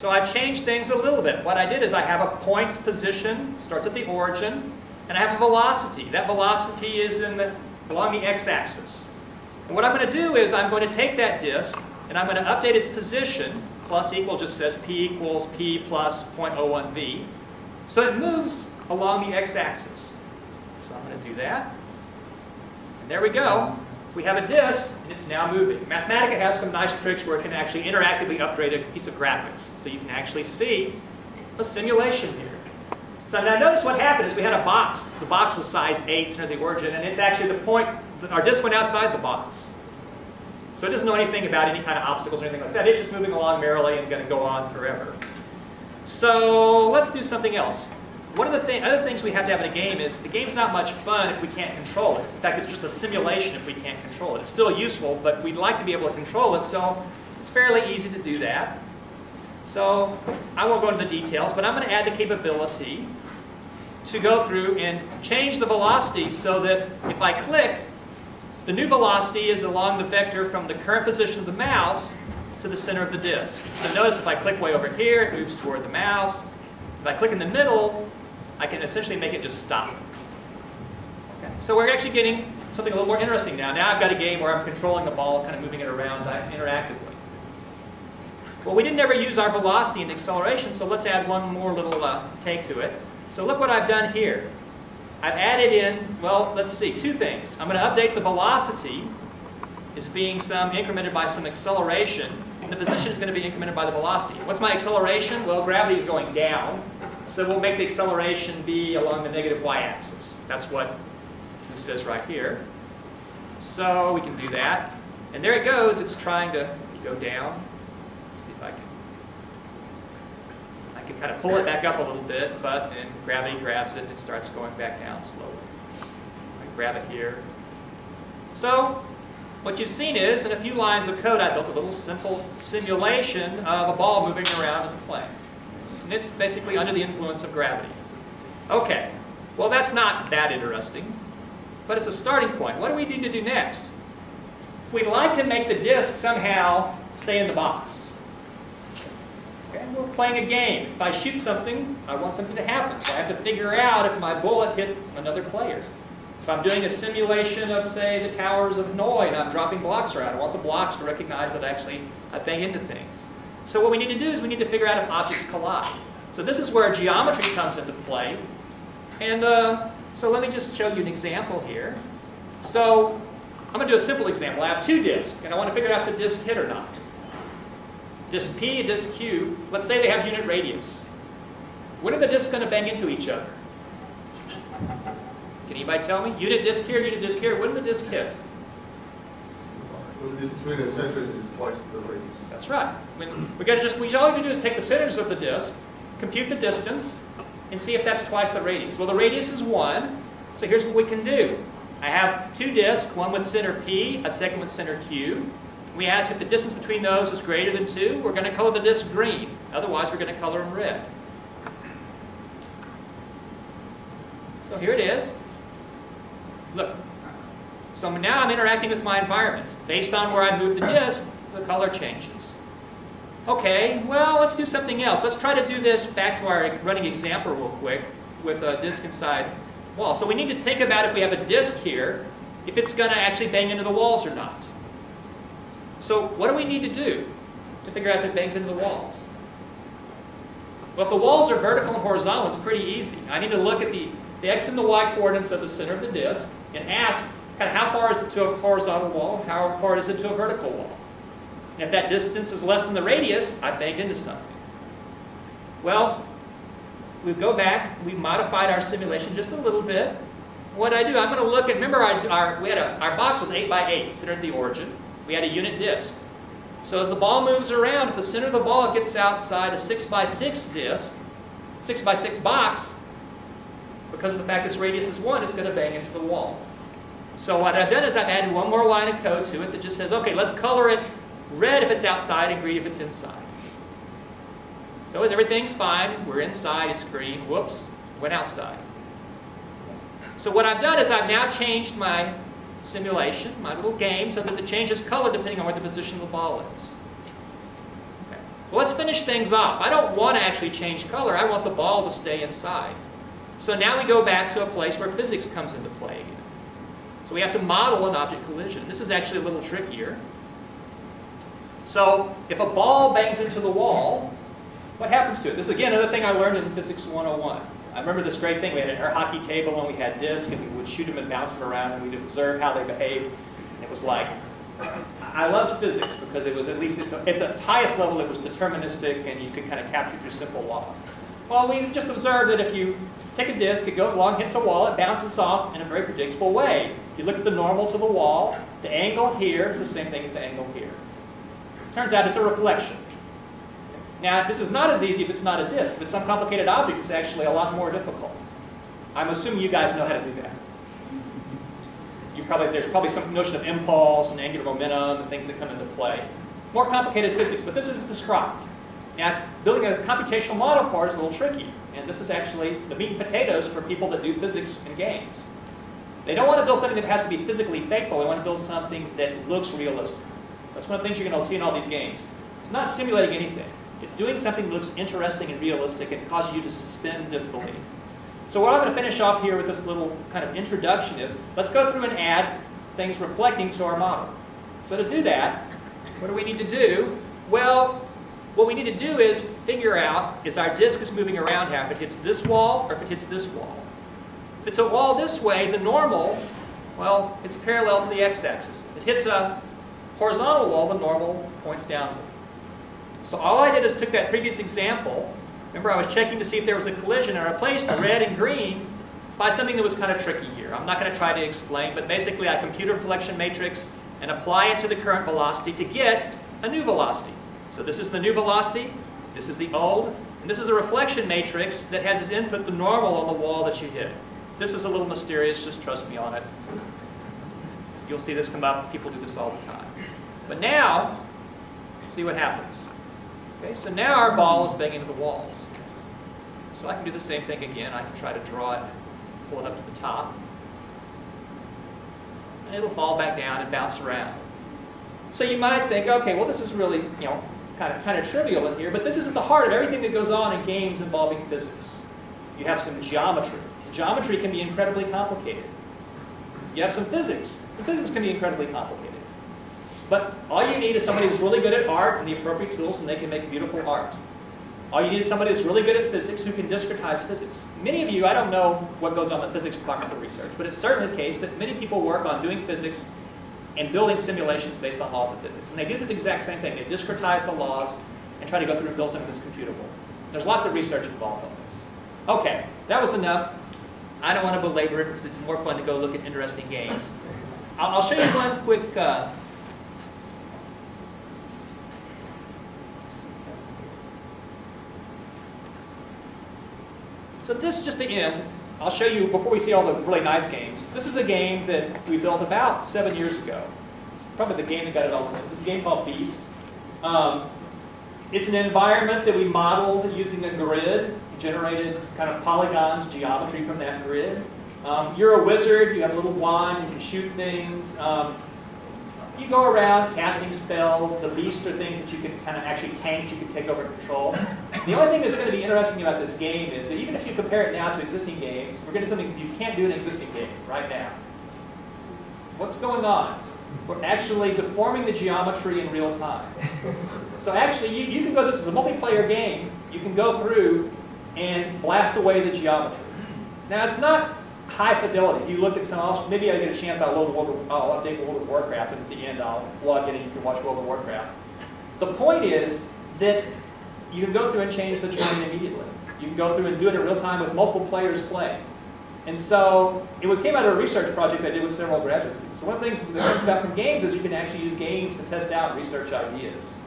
So I've changed things a little bit. What I did is I have a point's position, starts at the origin, and I have a velocity. That velocity is along the x-axis. And what I'm going to do is I'm going to take that disk and I'm going to update its position. Plus equal just says p equals p plus 0.01v. So it moves along the x-axis. So I'm going to do that. And there we go. We have a disk, and it's now moving. Mathematica has some nice tricks where it can actually interactively upgrade a piece of graphics. So you can actually see a simulation here. So now notice what happened is we had a box. The box was size 8, center of the origin, and it's actually the point, our disk went outside the box. So it doesn't know anything about any kind of obstacles or anything like that. It's just moving along merrily and going to go on forever. So let's do something else. One of the other things we have to have in a game is the game's not much fun if we can't control it. In fact, it's just a simulation if we can't control it. It's still useful, but we'd like to be able to control it, so it's fairly easy to do that. So I won't go into the details, but I'm going to add the capability to go through and change the velocity so that if I click, the new velocity is along the vector from the current position of the mouse to the center of the disk. So notice if I click way over here, it moves toward the mouse. If I click in the middle, I can essentially make it just stop. Okay. So we're actually getting something a little more interesting now. Now I've got a game where I'm controlling the ball, kind of moving it around interactively. Well, we didn't ever use our velocity and acceleration, so let's add one more little take to it. So look what I've done here. I've added in, well, let's see, two things. I'm going to update the velocity as being incremented by some acceleration, and the position is going to be incremented by the velocity. What's my acceleration? Well, gravity is going down, so we'll make the acceleration be along the negative y-axis. That's what this says right here. So we can do that. And there it goes. It's trying to go down. Let's see if I can kind of pull it back up a little bit, but then gravity grabs it and it starts going back down slowly. I grab it here. So what you've seen is, in a few lines of code, I built a little simple simulation of a ball moving around in the plane. And it's basically under the influence of gravity. Okay, well that's not that interesting, but it's a starting point. What do we need to do next? We'd like to make the disk somehow stay in the box. Okay, we're playing a game. If I shoot something, I want something to happen. So I have to figure out if my bullet hit another player. If I'm doing a simulation of, say, the towers of Hanoi and I'm dropping blocks around, I want the blocks to recognize that actually I bang into things. So what we need to do is we need to figure out if objects collide. So this is where geometry comes into play. And so let me just show you an example here. So I'm going to do a simple example. I have two disks, and I want to figure out if the disk hit or not. Disk P and disk Q, let's say they have unit radius. When are the disks going to bang into each other? Can anybody tell me? Unit disk here, when did the disk hit? Well, the distance between the centers is twice the radius. That's right. All we have to do is take the centers of the disk, compute the distance, and see if that's twice the radius. Well, the radius is 1, so here's what we can do. I have two disks, one with center P, a second with center Q. We ask if the distance between those is greater than 2, we're going to color the disk green. Otherwise, we're going to color them red. So here it is. Look. So now I'm interacting with my environment. Based on where I move the disk, the color changes. Okay, well, let's do something else. Let's try to do this back to our running example real quick with a disk inside wall. So we need to think about if we have a disk here, if it's going to actually bang into the walls or not. So what do we need to do to figure out if it bangs into the walls? Well, if the walls are vertical and horizontal, it's pretty easy. I need to look at the x and the y coordinates of the center of the disk and ask kind of how far is it to a horizontal wall, how far is it to a vertical wall. And if that distance is less than the radius, I banged into something. Well, we go back, we modified our simulation just a little bit. What I do, I'm going to look at, remember our box was 8 by 8, centered at the origin. We had a unit disk. So as the ball moves around, if the center of the ball gets outside a 6 by 6 disk, 6 by 6 box, because of the fact this radius is 1, it's going to bang into the wall. So what I've done is I've added one more line of code to it that just says, okay, let's color it red if it's outside and green if it's inside. So everything's fine. We're inside, it's green. Whoops, went outside. So what I've done is I've now changed my simulation, my little game, so that the change is colored depending on where the position of the ball is. Okay. Well, let's finish things off. I don't want to actually change color. I want the ball to stay inside. So now we go back to a place where physics comes into play again. So we have to model an object collision. This is actually a little trickier. So if a ball bangs into the wall, what happens to it? This is, again, another thing I learned in Physics 101. I remember this great thing. We had an air hockey table, and we had discs, and we would shoot them and bounce them around, and we'd observe how they behaved. And it was like, I loved physics because it was, at least at the highest level, it was deterministic, and you could kind of capture through simple laws. Well, we just observed that if you take a disc, it goes along, hits a wall, it bounces off in a very predictable way. If you look at the normal to the wall, the angle here is the same thing as the angle here. Turns out it's a reflection. Now, this is not as easy if it's not a disk. If it's some complicated object, it's actually a lot more difficult. I'm assuming you guys know how to do that. There's probably some notion of impulse and angular momentum and things that come into play. More complicated physics, but this is described. Now, building a computational model for it is a little tricky. And this is actually the meat and potatoes for people that do physics in games. They don't want to build something that has to be physically faithful. They want to build something that looks realistic. That's one of the things you're going to see in all these games. It's not simulating anything. It's doing something that looks interesting and realistic and causes you to suspend disbelief. So what I'm going to finish off here with this little kind of introduction is, let's go through and add things reflecting to our model. So to do that, what do we need to do? Well, what we need to do is figure out, is our disk is moving around here, if it hits this wall or if it hits this wall. If it's a wall this way, the normal, well, it's parallel to the x-axis. If it hits a horizontal wall, the normal points downward. So all I did is took that previous example. Remember, I was checking to see if there was a collision, and I replaced the red and green by something that was kind of tricky here. I'm not going to try to explain, but basically I compute a reflection matrix and apply it to the current velocity to get a new velocity. So this is the new velocity, this is the old, and this is a reflection matrix that has as input the normal on the wall that you hit. This is a little mysterious, just trust me on it. You'll see this come up, people do this all the time. But now, see what happens. Okay, so now our ball is banging into the walls. So I can do the same thing again. I can try to draw it, pull it up to the top. And it'll fall back down and bounce around. So you might think, okay, well this is really, kind of trivial in here, but this is at the heart of everything that goes on in games involving physics. You have some geometry. Geometry can be incredibly complicated. You have some physics. The physics can be incredibly complicated. But all you need is somebody who's really good at art and the appropriate tools, and they can make beautiful art. All you need is somebody who's really good at physics who can discretize physics. Many of you, I don't know what goes on in the physics department of research, but it's certainly the case that many people work on doing physics and building simulations based on laws of physics. And they do this exact same thing. They discretize the laws and try to go through and build something that's computable. There's lots of research involved in this. Okay, that was enough. I don't want to belabor it because it's more fun to go look at interesting games. I'll show you one quick... So this, just to end, I'll show you, before we see all the really nice games, this is a game that we built about 7 years ago. It's probably the game that got it all. This is a game called Beast. It's an environment that we modeled using a grid, generated kind of polygons, geometry from that grid. You're a wizard, you have a little wand, you can shoot things. You go around casting spells. The beasts are things that you can kind of actually tank, you can take over control. The only thing that's going to be interesting about this game is that even if you compare it now to existing games, we're going to do something you can't do in an existing game right now. What's going on? We're actually deforming the geometry in real time. So actually, you can go, this is a multiplayer game, you can go through and blast away the geometry. Now, it's not high fidelity. If you look at some, maybe I get a chance, I'll update World of Warcraft, and at the end I'll plug in and you can watch World of Warcraft. The point is that you can go through and change the terrain immediately. You can go through and do it in real time with multiple players playing. And so it came out of a research project I did with several graduate students. So one of the things that comes out from games is you can actually use games to test out research ideas.